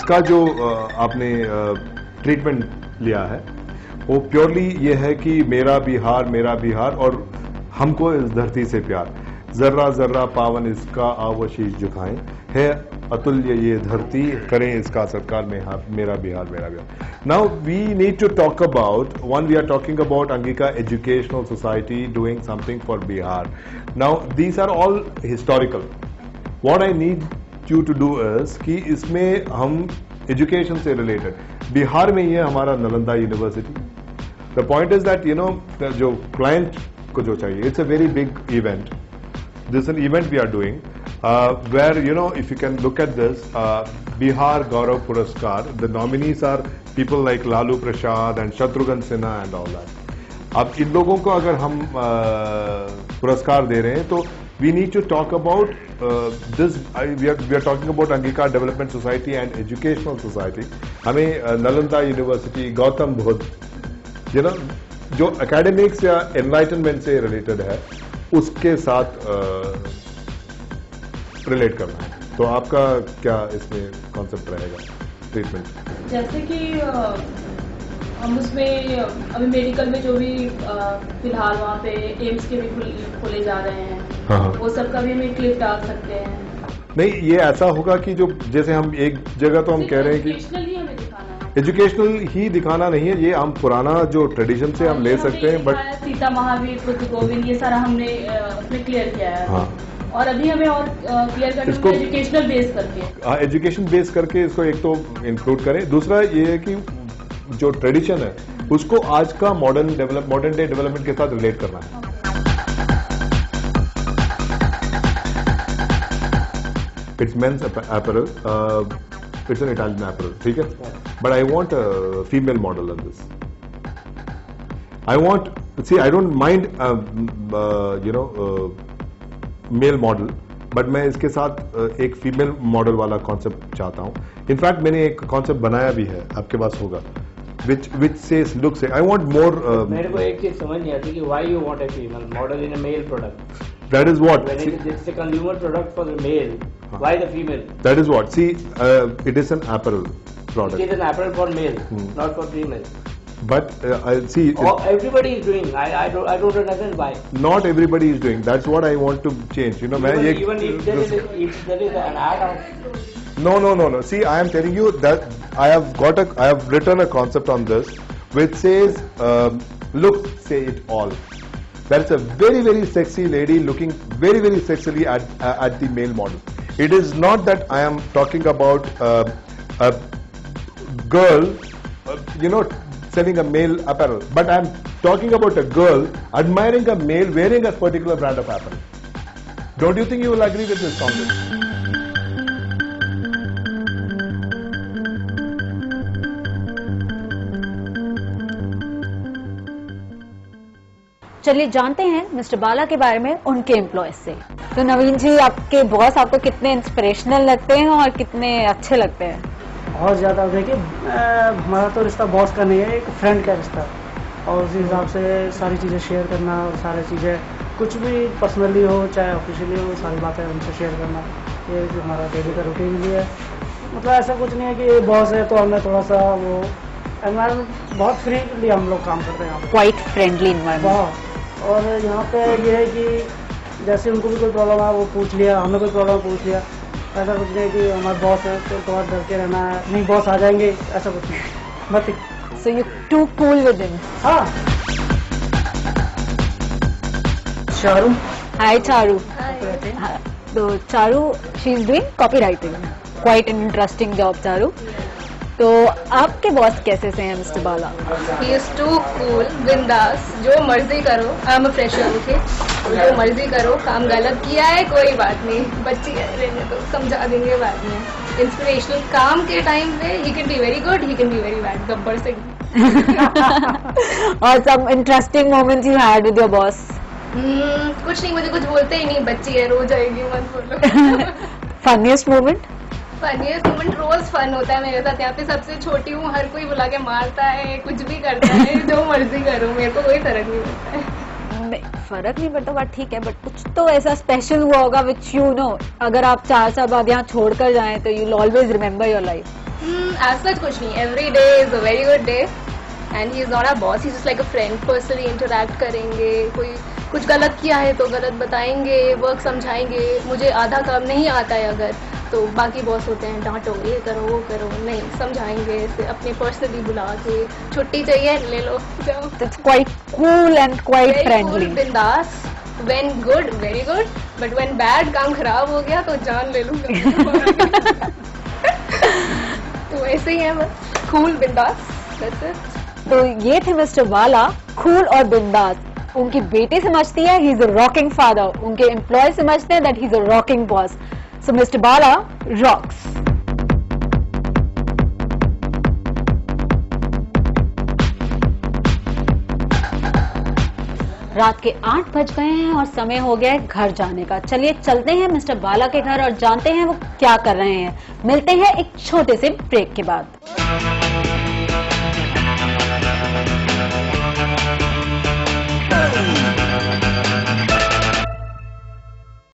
इसका जो आपने ट्रीटमेंट लिया है वो प्योरली ये है कि मेरा बिहार और हमको इस धरती से प्यार, जर्रा जर्रा पावन इसका आवो शीश झुकाएं, है अतुल्य ये धरती, करें इसका सत्कार में मेरा Bihar. Now we need to talk about, one we are talking about Angika Educational Society doing something for Bihar. Now these are all historical. What I need you to do is कि इसमें हम education से related, Bihar में ये हमारा Nalanda university. The point is that जो client को जो चाहिए, it's a very big event. This is an event we are doing where if you can look at this, Bihar Gaurav Puraskar, the nominees are people like Lalu Prasad and Shatrughan Sinha and all that. अब इन लोगों को अगर हम पुरस्कार दे रहे हैं तो we need to talk about this. We are talking about Angika Development Society and Educational Society. हमें नालंदा यूनिवर्सिटी, गौतम बुद्ध, जो एकेडमिक्स या एनलाइटनमेंट से रिलेटेड है उसके साथ रिलेट करना है. तो आपका क्या इसमें कॉन्सेप्ट रहेगा ट्रीटमेंट? जैसे कि हम उसमें अभी मेडिकल में जो भी फिलहाल वहाँ पे एम्स के भी खोले जा रहे हैं, हाँ. वो सब का भी हम एक क्लिप डाल सकते हैं. नहीं, ये ऐसा होगा कि जो जैसे हम एक जगह तो हम कह रहे हैं कि एजुकेशनल ही दिखाना नहीं है, ये हम पुराना जो ट्रेडिशन से हम ले सकते हैं. बट सीता महावीर, बुद्ध गोविंद, ये सारा हमने उसमें क्लियर किया है. हाँ. और अभी हमें और क्लियर करना है एजुकेशनल बेस करके. हाँ, एजुकेशन बेस करके इसको एक तो इंक्लूड करें. दूसरा ये है कि जो ट्रेडिशन है उसको आज का मॉडर्न डे डेवलपमेंट के साथ रिलेट करना है. It's men's apparel, it's an Italian apparel, ठीक है. But I want a female model in this. I don't mind male model, but मैं इसके साथ एक फीमेल मॉडल वाला कॉन्सेप्ट चाहता हूं. इनफैक्ट मैंने एक कॉन्सेप्ट बनाया भी है, आपके पास होगा, which says look say I want more. मेरे को एक चीज समझ नहीं आती कि why you want a female model in a male product. That is what. When it's a consumer product for the male, why the female? That is what. See, it is an apparel product. It is an apparel for male, not for female. But see, everybody is doing. I don't understand why. Not everybody is doing. That's what I want to change. Even if there is an ad out. No. See, I am telling you that I have written a concept on this which says, look, say it all. That's a very, very sexy lady looking very, very sexily at the male model. It is not that I am talking about a girl, selling a male apparel, but I am talking about a girl admiring a male wearing a particular brand of apparel. Don't you think you will agree with this concept? चलिए जानते हैं mister बाला के बारे में उनके employees से. तो नवीन जी, आपके बॉस आपको कितने इंस्पिरेशनल लगते हैं और कितने अच्छे लगते हैं? बहुत ज़्यादा. देखिए, हमारा तो रिश्ता बॉस का नहीं है, एक फ्रेंड का रिश्ता, और उसी हिसाब से सारी चीज़ें शेयर करना और सारी चीज़ें कुछ भी पर्सनली हो चाहे ऑफिशियली हो, सारी बातें उनसे शेयर करना, ये जो हमारा डेली का रूटीन भी है. मतलब ऐसा कुछ नहीं है कि बॉस है तो हमें थोड़ा सा वो एनवायरमेंट बहुत फ्रीली हम लोग काम करते हैं. Quite friendly environment. और यहाँ पे ये है कि जैसे उनको भी कोई प्रॉब्लम है वो पूछ लिया, हमें कोई प्रॉब्लम पूछ लिया. ऐसा कुछ नहीं कि हमारे बॉस है तो थोड़ा डर के रहना है, नहीं बॉस आ जाएंगे, ऐसा कुछ नहीं. मत. So you two cool with him. हाँ. चारू. हाय चारू. तो Charu, she is doing copywriting. Quite an interesting job Charu. तो आपके बॉस कैसे से हैं mister Bala? He is too cool, बिंदास, जो मर्जी करो. I am a fresher, okay, जो मर्जी करो. काम गलत किया है कोई बात नहीं, बच्ची है, रहने दो, समझा देंगे बाद में. इंस्पिरेशनल काम के टाइम पे he can be very good, he can be very bad. Gabbar Singh. और some interesting moments you had with your boss? कुछ नहीं, मुझे कुछ बोलते ही नहीं, बच्ची है, रो जाएगी, मत बोलो. Funniest moment? फनीएस्ट मोमेंट रोज फन होता है मेरे साथ. यहाँ पे सबसे छोटी हूँ, हर कोई बुला के मारता है, कुछ भी करता है, जो मर्जी करूँ, मेरे को कोई फर्क नहीं पड़ता है. नहीं, फर्क नहीं पड़ता, बात ठीक है, बट कुछ तो ऐसा स्पेशल हुआ होगा विच अगर आप 4 साल बाद यहाँ छोड़कर जाएं तो you will always remember your life. As such कुछ नहीं, every day is a very good day and he is not our boss, he is just like a friend, personally interact करेंगे, कोई कुछ गलत किया है तो गलत बताएंगे, वर्क समझाएंगे, मुझे आधा काम नहीं आता है अगर तो बाकी बॉस होते हैं डांटो ये करो वो करो, नहीं समझाएंगे ऐसे अपने पर्सनली बुला के, छुट्टी चाहिए ले लो जाओ. It's quite cool and quite friendly. बिंदास, when good very good, but when bad काम खराब हो गया तो जान ले लूंगा. तो ऐसे ही है बस, cool बिंदास, that's it. तो ये थे मिस्टर बाला, कूल और बिंदास. उनकी बेटी समझती है he is a rocking father, उनके एम्प्लॉय समझते हैं that he is a rocking boss. So mister Bala rocks. रात के 8 बज गए हैं और समय हो गया है घर जाने का. चलिए चलते हैं मिस्टर बाला के घर और जानते हैं वो क्या कर रहे हैं. मिलते हैं एक छोटे से ब्रेक के बाद.